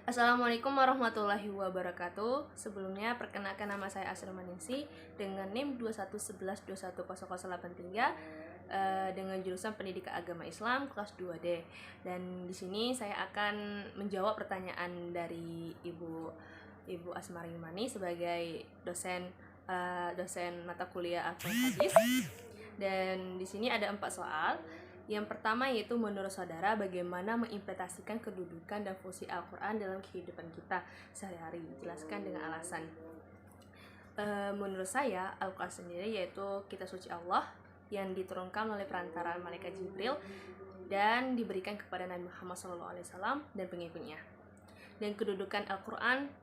Assalamualaikum warahmatullahi wabarakatuh. Sebelumnya perkenalkan, nama saya Asrul Maningsi dengan NIM 2111210083 dengan jurusan Pendidikan Agama Islam kelas 2D. Dan di sini saya akan menjawab pertanyaan dari Ibu Asmari Mani sebagai dosen mata kuliah Al-Quran Hadis. Dan di sini ada 4 soal. Yang pertama yaitu, menurut saudara bagaimana mengimplementasikan kedudukan dan fungsi Al-Quran dalam kehidupan kita sehari-hari? Jelaskan dengan alasan. Menurut saya, Al-Quran sendiri yaitu kitab suci Allah yang diturunkan melalui perantara malaikat Jibril dan diberikan kepada Nabi Muhammad SAW dan pengikutnya. Dan kedudukan Al-Quran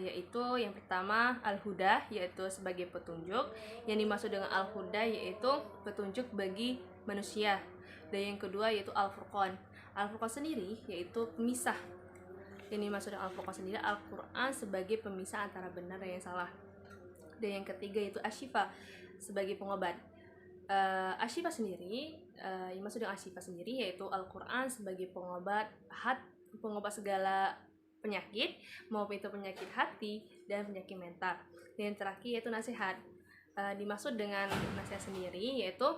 yaitu yang pertama Al-Huda, yaitu sebagai petunjuk. Yang dimaksud dengan Al-Huda yaitu petunjuk bagi manusia. Dan yang kedua yaitu Al-Furqan. Al-Furqan sendiri yaitu pemisah. Yang dimaksud dengan Al-Furqan sendiri, Al-Quran sebagai pemisah antara benar dan yang salah. Dan yang ketiga yaitu Asyifa, sebagai pengobat. Asyifa sendiri, yang maksud dengan Asyifa sendiri yaitu Al-Quran sebagai pengobat segala penyakit, maupun itu penyakit hati dan penyakit mental. Dan yang terakhir yaitu nasihat. Dimaksud dengan nasihat sendiri yaitu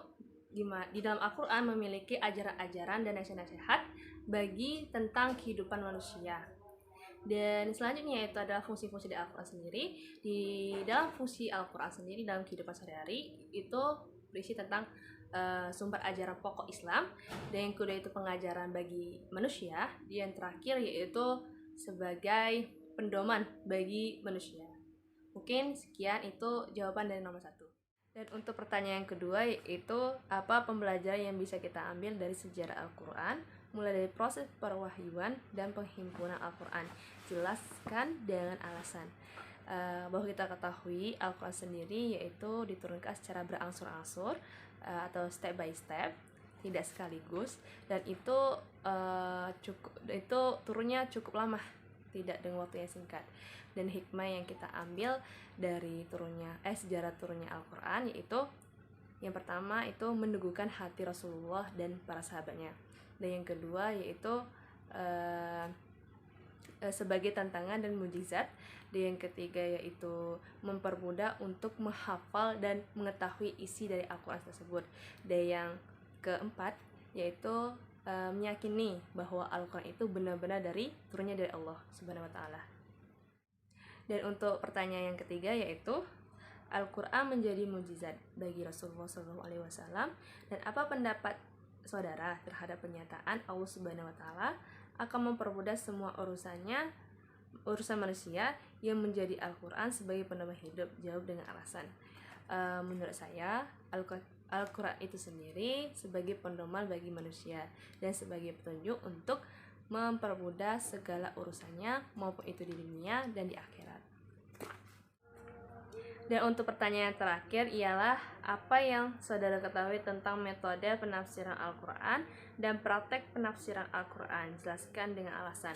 di dalam Al-Quran memiliki ajaran-ajaran dan nasihat-nasihat bagi tentang kehidupan manusia. Dan selanjutnya itu adalah fungsi-fungsi dari Al-Quran sendiri. Di dalam fungsi Al-Quran sendiri dalam kehidupan sehari-hari itu berisi tentang sumber ajaran pokok Islam, dan yang kedua itu pengajaran bagi manusia, dan yang terakhir yaitu sebagai pendoman bagi manusia. Mungkin sekian itu jawaban dari nomor 1. Dan untuk pertanyaan yang kedua yaitu, apa pembelajaran yang bisa kita ambil dari sejarah Al-Quran, mulai dari proses perwahyuan dan penghimpunan Al-Quran? Jelaskan dengan alasan. Bahwa kita ketahui Al-Quran sendiri yaitu diturunkan secara berangsur-angsur atau step by step, tidak sekaligus, dan itu turunnya cukup lama, tidak dengan waktu yang singkat. Dan hikmah yang kita ambil dari sejarah turunnya Al-Quran yaitu, yang pertama itu meneguhkan hati Rasulullah dan para sahabatnya. Dan yang kedua yaitu sebagai tantangan dan mujizat. Dan yang ketiga yaitu mempermudah untuk menghafal dan mengetahui isi dari Al-Quran tersebut. Dan yang keempat yaitu meyakini bahwa Al-Quran itu benar-benar turunnya dari Allah Subhanahu wa Ta'ala. Dan untuk pertanyaan yang ketiga yaitu, Al-Quran menjadi mukjizat bagi Rasulullah SAW, dan apa pendapat saudara terhadap pernyataan Allah Subhanahu wa Ta'ala akan mempermudah semua urusan manusia yang menjadi Al-Quran sebagai pedoman hidup? Jawab dengan alasan. Menurut saya, Al-Quran itu sendiri sebagai pedoman bagi manusia dan sebagai petunjuk untuk mempermudah segala urusannya, maupun itu di dunia dan di akhirat. Dan untuk pertanyaan terakhir ialah, apa yang saudara ketahui tentang metode penafsiran Al-Quran dan praktek penafsiran Al-Quran? Jelaskan dengan alasan.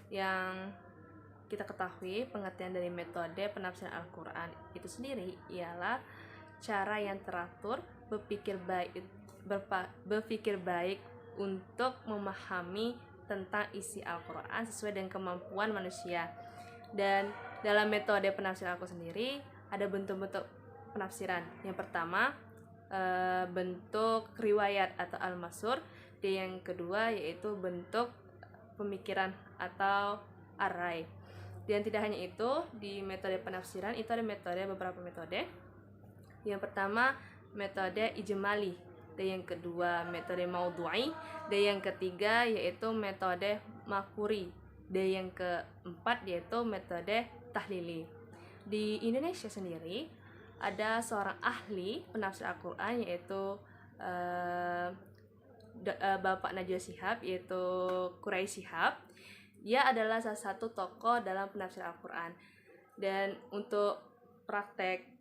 Yang kita ketahui pengertian dari metode penafsiran Al-Quran itu sendiri ialah cara yang teratur, berpikir baik untuk memahami tentang isi Al-Quran sesuai dengan kemampuan manusia. Dan dalam metode penafsiran Al-Quran sendiri ada bentuk-bentuk penafsiran. Yang pertama bentuk riwayat atau al-masur, dan yang kedua yaitu bentuk pemikiran atau ar-rai. Dan tidak hanya itu, di metode penafsiran itu ada beberapa metode. Yang pertama metode ijmali, dan yang kedua metode maudhu'i, dan yang ketiga yaitu metode makuri, dan yang keempat yaitu metode tahlili. Di Indonesia sendiri ada seorang ahli penafsir Al-Quran yaitu Bapak Najwa Shihab, yaitu Quraisy Shihab. Dia adalah salah satu tokoh dalam penafsir Al-Quran. Dan untuk praktek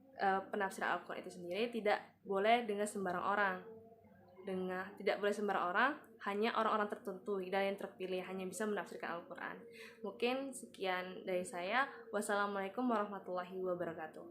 penafsiran Al-Quran itu sendiri tidak boleh dengan sembarang orang. Hanya orang-orang tertentu dan yang terpilih hanya bisa menafsirkan Al-Quran. Mungkin sekian dari saya. Wassalamualaikum warahmatullahi wabarakatuh.